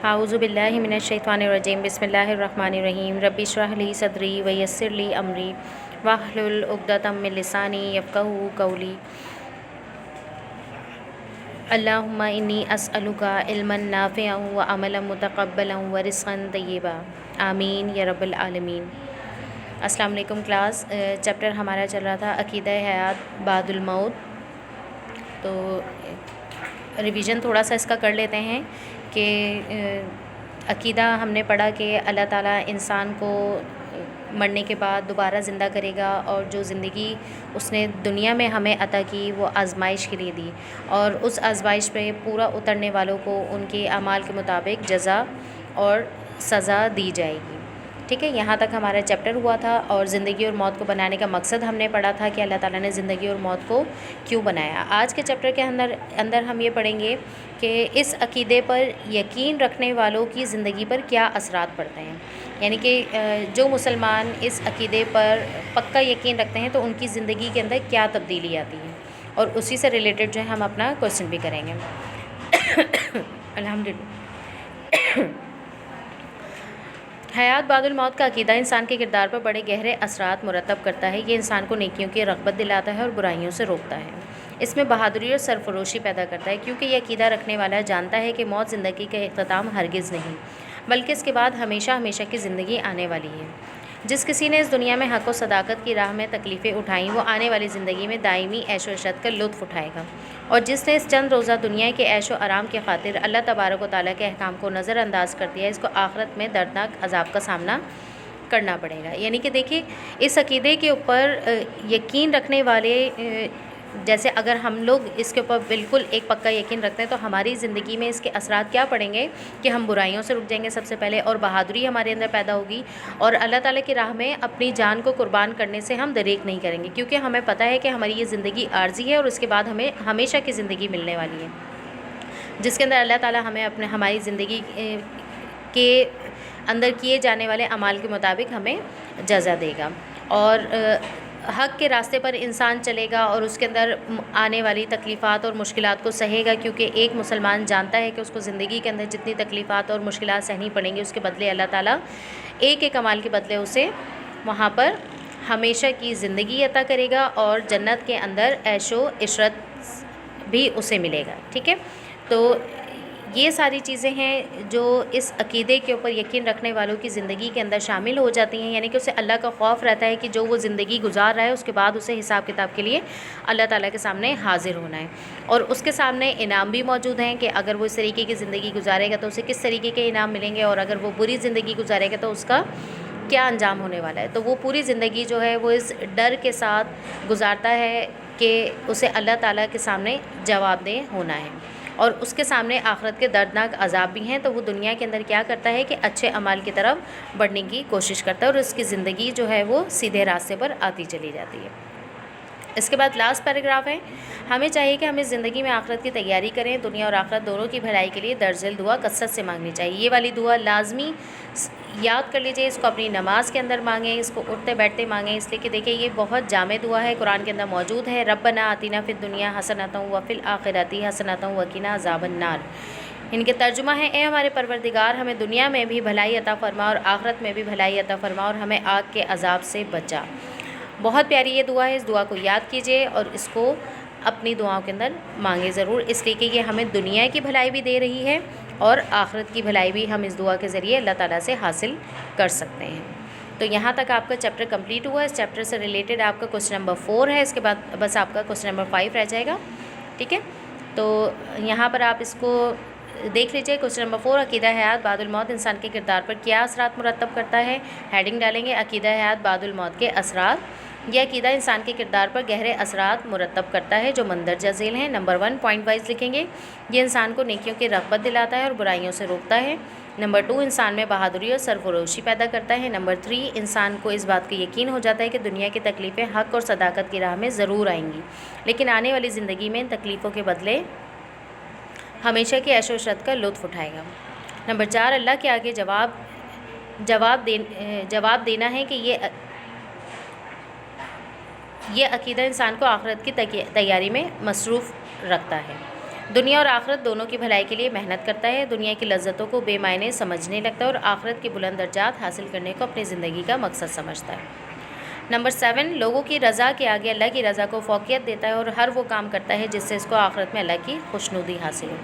अऊज़ु बिल्लाहि मिनश्शैतानिर्रजीम बिस्मिल्लाहिर्रहमानिर्रहीम रब्बि इश्रह ली सदरी व यस्सिर ली अमरी वाहलुल उक़दतम मिन लिसानी यफ़क़हू क़ौली। अल्लाहुम्मा इन्नी अस्अलुका इल्मन नाफ़िअन व अमलन मुतक़ब्बलन व रिज़्क़न तय्यिबा आमीन या रब्बल आलमीन। अस्सलाम वालेकुम क्लास। चैप्टर हमारा चल रहा था अक़ीदा हयात बादुल मौत। तो रिवीजन थोड़ा सा इसका कर लेते हैं कि अक़ीदा हमने पढ़ा कि अल्लाह ताला इंसान को मरने के बाद दोबारा ज़िंदा करेगा और जो ज़िंदगी उसने दुनिया में हमें अता की वो आज़माइश के लिए दी और उस आज़माइश पे पूरा उतरने वालों को उनके अमाल के मुताबिक जज़ा और सज़ा दी जाएगी। ठीक है, यहाँ तक हमारा चैप्टर हुआ था और ज़िंदगी और मौत को बनाने का मकसद हमने पढ़ा था कि अल्लाह ताला ने ज़िंदगी और मौत को क्यों बनाया। आज के चैप्टर के अंदर हम ये पढ़ेंगे कि इस अक़ीदे पर यकीन रखने वालों की ज़िंदगी पर क्या असरात पड़ते हैं, यानी कि जो मुसलमान इस अक़ीदे पर पक्का यकीन रखते हैं तो उनकी ज़िंदगी के अंदर क्या तब्दीली आती है, और उसी से रिलेटेड जो है हम अपना क्वेश्चन भी करेंगे। अल्हम्दुलिल्लाह। हयात बादुल मौत का अक़ीदा इंसान के किरदार पर बड़े गहरे असरात मुरतब करता है। ये इंसान को नेकियों की रग़बत दिलाता है और बुराइयों से रोकता है। इसमें बहादुरी और सरफरोशी पैदा करता है, क्योंकि यह अक़ीदा रखने वाला जानता है कि मौत ज़िंदगी का इख्तिताम हरगिज़ नहीं, बल्कि इसके बाद हमेशा हमेशा की ज़िंदगी आने वाली है। जिस किसी ने इस दुनिया में हक़ व सदाकत की राह में तकलीफ़ें उठाईं, वो आने वाली ज़िंदगी में दायमी ऐश व इशरत का लुत्फ़ उठाएगा। और जिसने इस चंद रोज़ा दुनिया के ऐश व आराम की खातिर अल्लाह तबारक व तआला के अहकाम को नज़रअंदाज कर दिया, इसको आखिरत में दर्दनाक अज़ाब का सामना करना पड़ेगा। यानी कि देखिए, इस अक़ीदे के ऊपर यकीन रखने वाले, जैसे अगर हम लोग इसके ऊपर बिल्कुल एक पक्का यकीन रखते हैं तो हमारी ज़िंदगी में इसके असरात क्या पड़ेंगे कि हम बुराइयों से रुक जाएंगे सबसे पहले, और बहादुरी हमारे अंदर पैदा होगी और अल्लाह ताला की राह में अपनी जान को कुर्बान करने से हम दरेक नहीं करेंगे, क्योंकि हमें पता है कि हमारी ये ज़िंदगी आर्जी है और उसके बाद हमें हमेशा की ज़िंदगी मिलने वाली है, जिसके अंदर अल्लाह ताला हमें हमारी ज़िंदगी के अंदर किए जाने वाले अमाल के मुताबिक हमें जज़ा देगा। और हक़ के रास्ते पर इंसान चलेगा और उसके अंदर आने वाली तकलीफ़ात और मुश्किलात को सहेगा, क्योंकि एक मुसलमान जानता है कि उसको ज़िंदगी के अंदर जितनी तकलीफ़ात और मुश्किलात सहनी पड़ेंगी, उसके बदले अल्लाह ताला एक एक अमाल के बदले उसे वहाँ पर हमेशा की ज़िंदगी अता करेगा और जन्नत के अंदर ऐशो इशरत भी उसे मिलेगा। ठीक है, तो ये सारी चीज़ें हैं जो इस अक़ीदे के ऊपर यकीन रखने वालों की ज़िंदगी के अंदर शामिल हो जाती हैं, यानी कि उसे अल्लाह का खौफ रहता है कि जो वो ज़िंदगी गुजार रहा है उसके बाद उसे हिसाब किताब के लिए अल्लाह ताला के सामने हाज़िर होना है, और उसके सामने इनाम भी मौजूद हैं कि अगर वो इस तरीके की ज़िंदगी गुजारेगा तो उसे किस तरीके के इनाम मिलेंगे, और अगर वो बुरी ज़िंदगी गुजारेगा तो उसका क्या अंजाम होने वाला है। तो वो पूरी ज़िंदगी जो है वो इस डर के साथ गुजारता है कि उसे अल्लाह ताला के सामने जवाबदेह होना है, और उसके सामने आखिरत के दर्दनाक अज़ाब भी हैं। तो वो दुनिया के अंदर क्या करता है कि अच्छे अमाल की तरफ बढ़ने की कोशिश करता है और उसकी ज़िंदगी जो है वो सीधे रास्ते पर आती चली जाती है। इसके बाद लास्ट पैराग्राफ है, हमें चाहिए कि हम इस ज़िंदगी में आखिरत की तैयारी करें। दुनिया और आखिरत दोनों की भलाई के लिए दर्जिल दुआ कसरत से मांगनी चाहिए। ये वाली दुआ लाजमी याद कर लीजिए, इसको अपनी नमाज़ के अंदर मांगें, इसको उठते बैठते मांगें, इसलिए कि देखिए ये बहुत जामे दुआ है, कुरान के अंदर मौजूद है। रब्बना आतिना फिद दुनिया हसनतन व फिल आखिरती हसनतन व क़िना अज़ाबन नार। इनके तर्जुमा है, ए हमारे परवरदिगार, हमें दुनिया में भी भलाई अता फरमा और आखिरत में भी भलाई अता फरमा और हमें आग के अज़ाब से बचा। बहुत प्यारी ये दुआ है, इस दुआ को याद कीजिए और इसको अपनी दुआओं के अंदर मांगे ज़रूर, इसलिए कि ये हमें दुनिया की भलाई भी दे रही है और आखिरत की भलाई भी हम इस दुआ के ज़रिए अल्लाह ताला से हासिल कर सकते हैं। तो यहाँ तक आपका चैप्टर कंप्लीट हुआ। इस चैप्टर से रिलेटेड आपका क्वेश्चन नंबर 4 है, इसके बाद बस आपका क्वेश्चन नंबर 5 रह जाएगा। ठीक है, तो यहाँ पर आप इसको देख लीजिए। क्वेश्चन नंबर 4, अक़ीदा हयात बादुल मौत इंसान के किरदार पर क्या असरात मुरतब करता है। हेडिंग डालेंगे अक़ीदा हयात बादुल मौत के असरात। यह अक़ीदा इंसान के किरदार पर गहरे असरात मुरतब करता है जो मंदरजा झेल हैं। नंबर 1 पॉइंट वाइज लिखेंगे, ये इंसान को नेकियों की रग़बत दिलाता है और बुराइयों से रोकता है। नंबर 2, इंसान में बहादुरी और सरफरोशी पैदा करता है। नंबर 3, इंसान को इस बात का यकीन हो जाता है कि दुनिया की तकलीफ़ें हक़ और सदाकत की राह में ज़रूर आएंगी, लेकिन आने वाली ज़िंदगी में इन तकलीफ़ों के बदले हमेशा की ऐशो इशरत का लुत्फ़ उठाएगा। नंबर 4, अल्लाह के आगे जवाब देना है कि ये अक़ीदा इंसान को आखिरत की तैयारी में मसरूफ़ रखता है। دنیا اور آخرت دونوں کی بھلائی کے لیے محنت کرتا ہے، دنیا کی لذتوں کو بے معنی سمجھنے لگتا ہے اور آخرت کے بلند درجات حاصل کرنے کو اپنی زندگی کا مقصد سمجھتا ہے۔ نمبر 7، لوگوں کی رضا کے آگے اللہ کی رضا کو فوقیت دیتا ہے اور ہر وہ کام کرتا ہے جس سے اس کو آخرت میں اللہ کی خوشنودی حاصل ہو۔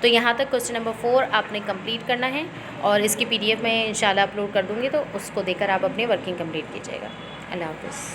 تو یہاں تک کوسچن نمبر 4 آپ نے کمپلیٹ کرنا ہے اور اس کی PDF میں انشاءاللہ اپلوڈ کر دوں گی، تو اس کو دیکھ کر آپ اپنی ورکنگ کمپلیٹ کیجیے گا۔ اللہ حافظ۔